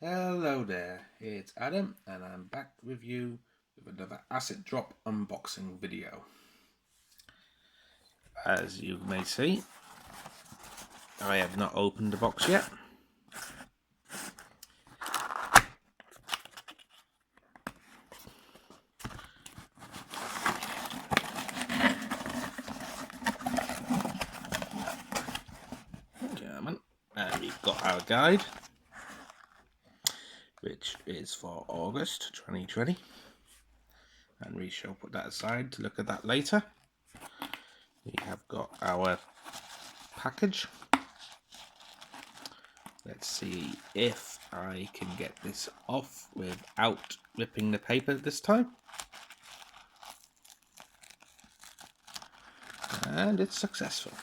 Hello there, it's Adam and I'm back with you with another Acid Drop unboxing video. As you may see, I have not opened the box yet. And we've got our guide, which is for August 2020, and we shall put that aside to look at that later. We have got our package. Let's see if I can get this off without ripping the paper this time. And it's successful.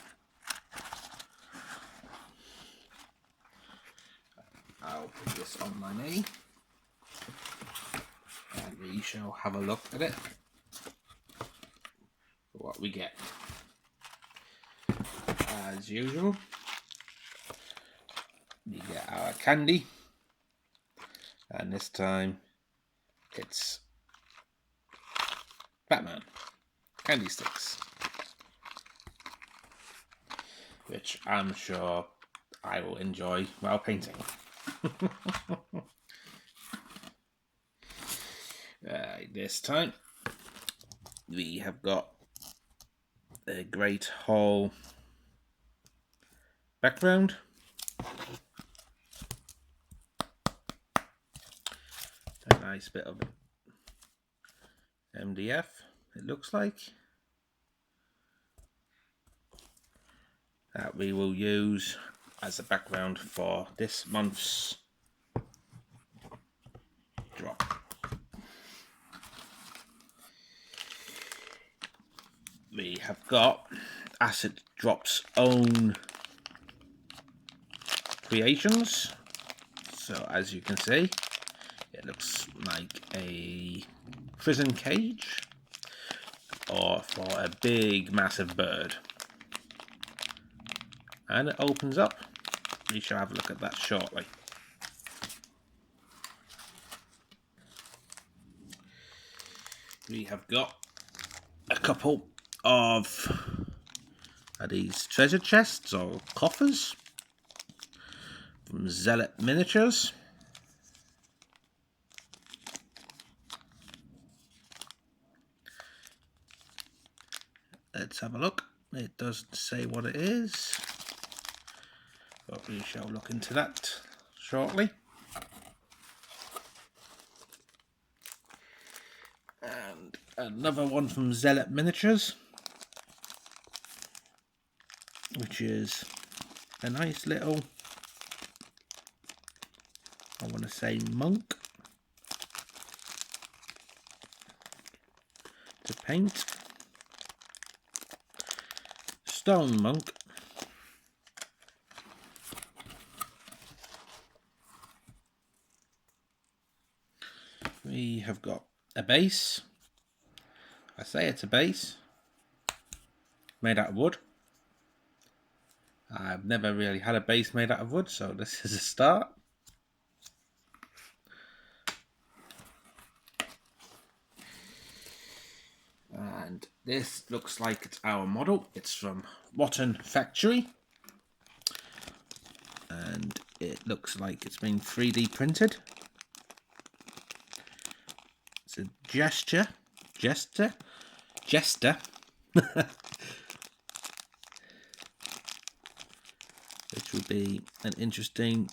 I'll put this on my knee and we shall have a look at it for what we get. As usual, we get our candy, and this time it's Batman candy sticks, which I'm sure I will enjoy while painting. This time we have got a Great Hall background, a nice bit of MDF it looks like, that we will use as a background for this month's drop. We have got Acid Drop's own creations. So as you can see, it looks like a prison cage or for a big massive bird. And it opens up. We shall have a look at that shortly. We have got a couple of these treasure chests or coffers from Zealot Miniatures. Let's have a look. It doesn't say what it is, but we shall look into that shortly. And another one from Zealot Miniatures, which is a nice little, I want to say, monk to paint. Stone monk. We have got a base. I say it's a base made out of wood. I've never really had a base made out of wood, so this is a start. And this looks like it's our model. It's from Wotten Factory. And it looks like it's been 3D printed. It's a Jester. Which will be an interesting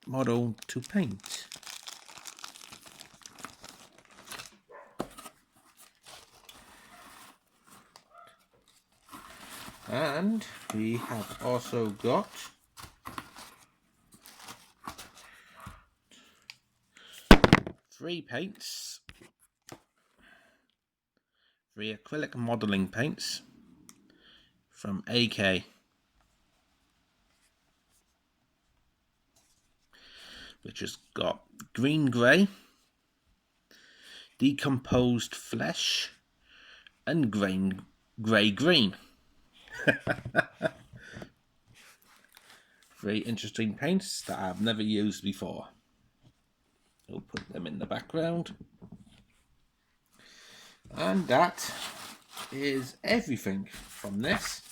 model to paint. And we have also got three paints, three acrylic modelling paints from AK. Which has got green grey, decomposed flesh, and grey green. Very interesting paints that I've never used before. We'll put them in the background. And that is everything from this.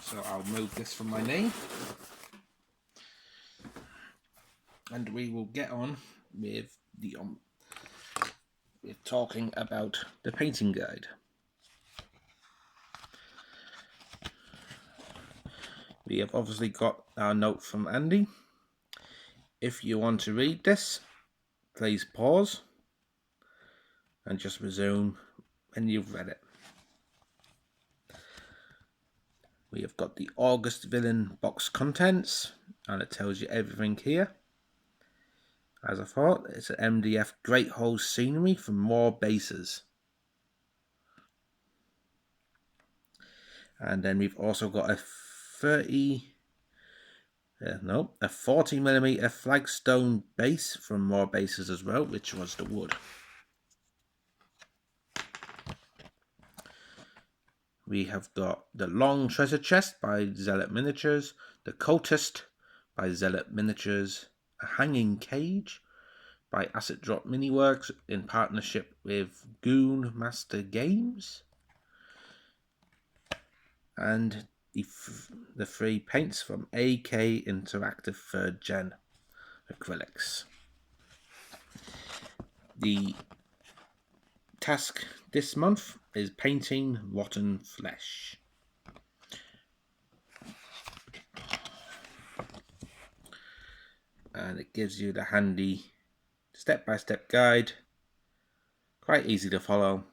So I'll move this from my knee. And we will get on with the with talking about the painting guide. We have obviously got our note from Andy. If you want to read this, please pause and just resume when you've read it. We have got the August Villain box contents, and it tells you everything here. As I thought, it's an MDF Great Hole scenery from more bases. And then we've also got a 40mm flagstone base from more bases as well, which was the wood. We have got the Long Treasure Chest by Zealot Miniatures, the Cultist by Zealot Miniatures, a Hanging Cage by Asset Drop Miniworks in partnership with Goon Master Games, and the three paints from AK Interactive 3rd Gen acrylics. The task this month is painting Rotten Flesh. And it gives you the handy step-by-step guide, quite easy to follow,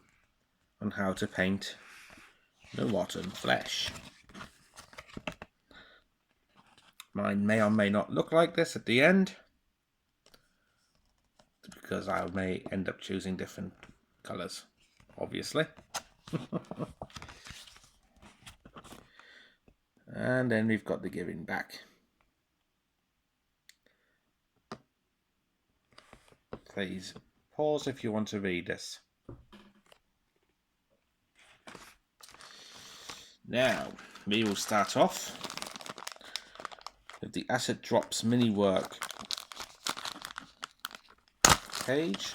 on how to paint the Rotten Flesh. Mine may or may not look like this at the end, because I may end up choosing different colours, obviously. And then we've got the giving back. Please pause if you want to read this. Now, we will start off with the Asset Drops Mini Work page.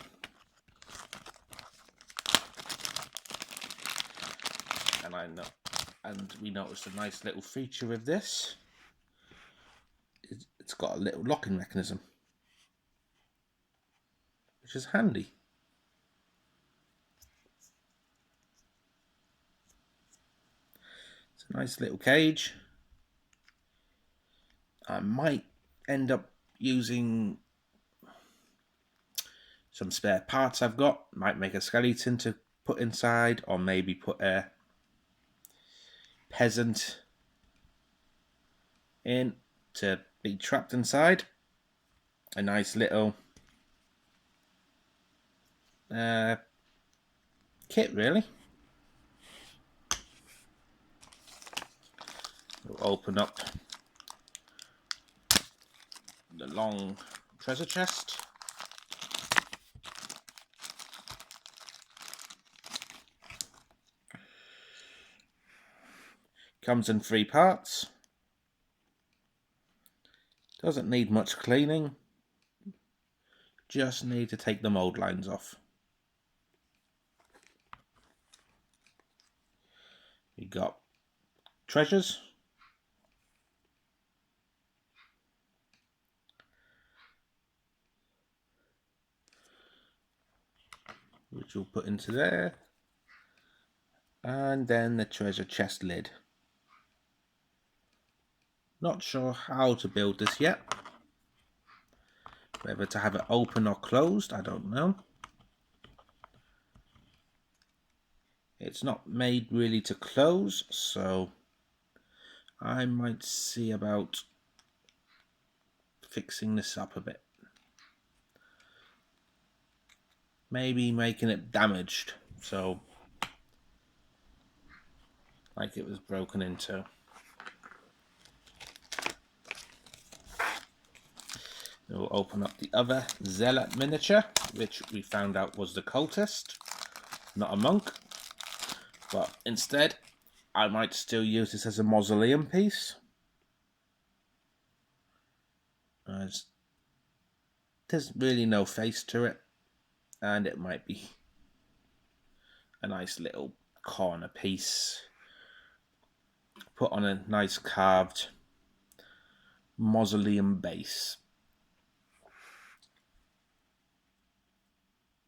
And we noticed a nice little feature with this. It's got a little locking mechanism, which is handy. It's a nice little cage. I might end up using some spare parts I've got. Might make a skeleton to put inside, or maybe put a peasant in to be trapped inside. A nice little kit, really. We'll open up the Long Treasure Chest. Comes in 3 parts. Doesn't need much cleaning. Just need to take the mold lines off. We got treasures. Which we'll put into there. And then the treasure chest lid. Not sure how to build this yet. Whether to have it open or closed, I don't know. It's not made really to close, so I might see about fixing this up a bit. Maybe making it damaged, so like it was broken into. We'll open up the other Zealot miniature, which we found out was the Cultist, not a monk. But instead, I might still use this as a mausoleum piece. there's really no face to it, and it might be a nice little corner piece put on a nice carved mausoleum base.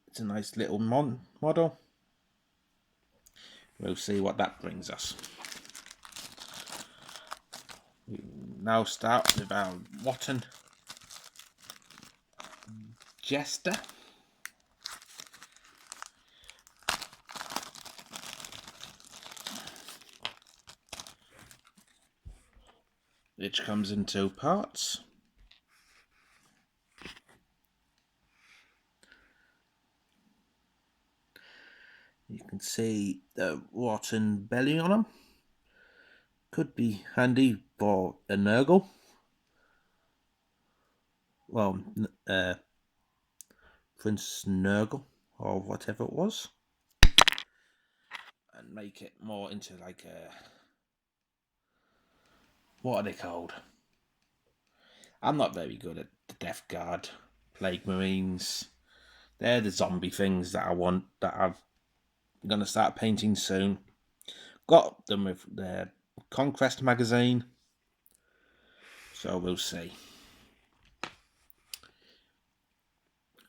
It's a nice little model. We'll see what that brings us. We now start with our Wotan Jester. Which comes in 2 parts. You can see the Wotan belly on him. Could be handy for a Nurgle. Well, Prince Nurgle, or whatever it was. And make it more into like a... What are they called? I'm not very good at the Death Guard, Plague Marines. They're the zombie things that I want, that I'm going to start painting soon. Got them with the Conquest magazine. So we'll see.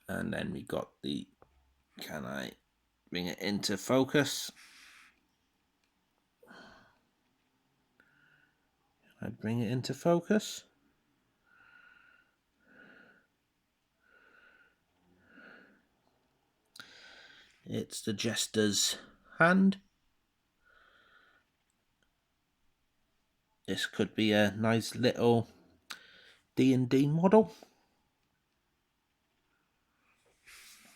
And then we got the... Can I bring it into focus? Can I bring it into focus? It's the Jester's hand. This could be a nice little D&D model.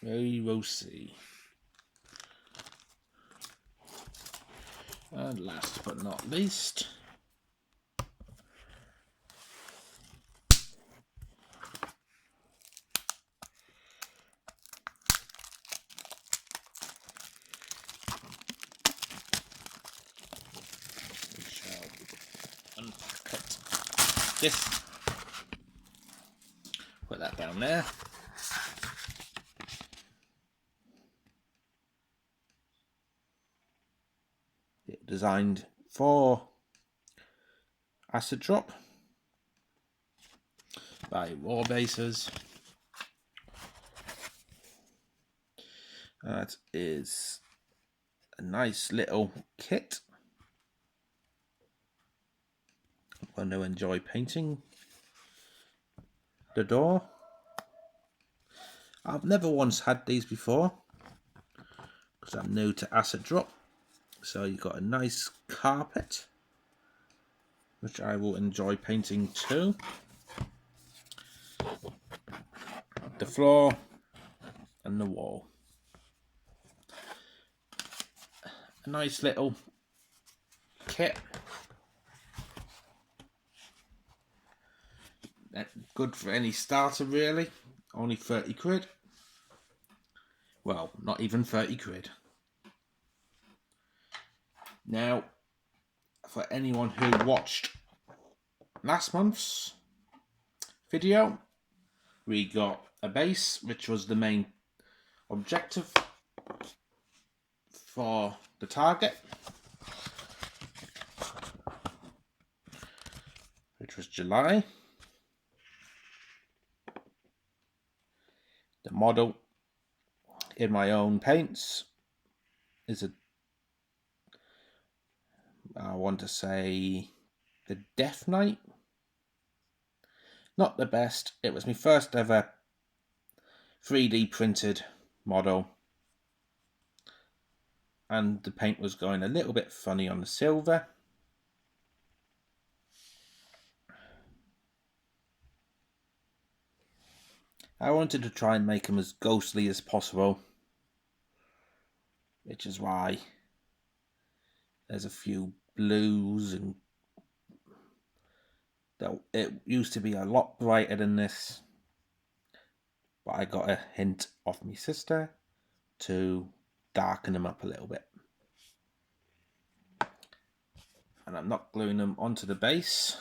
We will see. And last but not least, we shall unpack it. This, put that down there. Designed for Acid Drop by Warbasers. That is a nice little kit. I'm going to enjoy painting the door. I've never once had these before because I'm new to Acid Drop. So you've got a nice carpet, which I will enjoy painting too. The floor and the wall. A nice little kit. Good for any starter really. Only 30 quid. Well, not even 30 quid. Now, for anyone who watched last month's video, we got a base, which was the main objective for the target, which was July. The model in my own paints is I want to say the Death Knight. Not the best. It was my first ever 3D printed model. And the paint was going a little bit funny on the silver. I wanted to try and make them as ghostly as possible, which is why there's a few blues, and it used to be a lot brighter than this, but I got a hint off my sister to darken them up a little bit. And I'm not gluing them onto the base,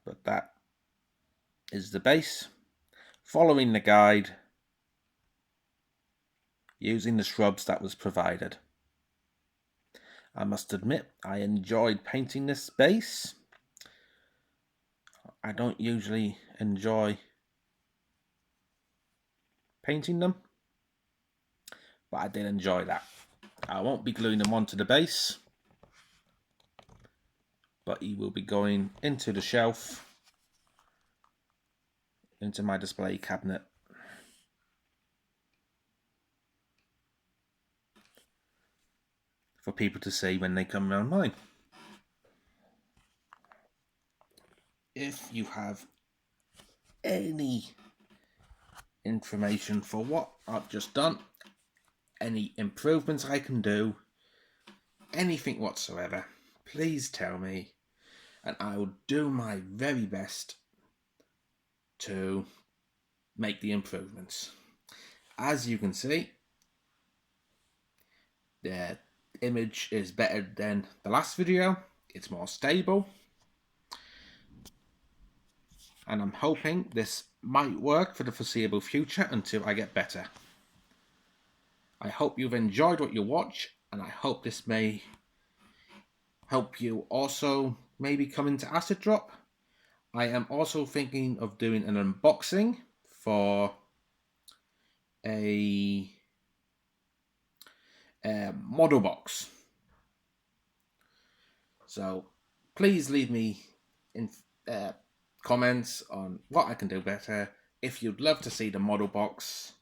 but that is the base. following the guide, using the shrubs that was provided. I must admit, I enjoyed painting this base. I don't usually enjoy painting them, but I did enjoy that. I won't be gluing them onto the base, but he will be going into the shelf, into my display cabinet. For people to see when they come around mine. If you have any information for what I've just done, any improvements I can do, anything whatsoever, please tell me, and I will do my very best to make the improvements. As you can see, the image is better than the last video. It's more stable, and I'm hoping this might work for the foreseeable future until I get better. I hope you've enjoyed what you watch, and I hope this may help you also maybe come into Acid Drop. I am also thinking of doing an unboxing for a model box. So please leave me in comments on what I can do better. If you'd love to see the model box,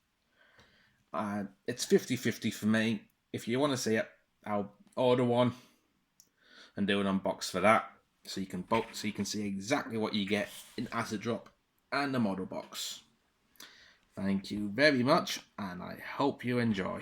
it's 50-50 for me. If you want to see it, I'll order one and do an unbox for that, so you can see exactly what you get in Acid Drop and the model box. Thank you very much, and I hope you enjoy.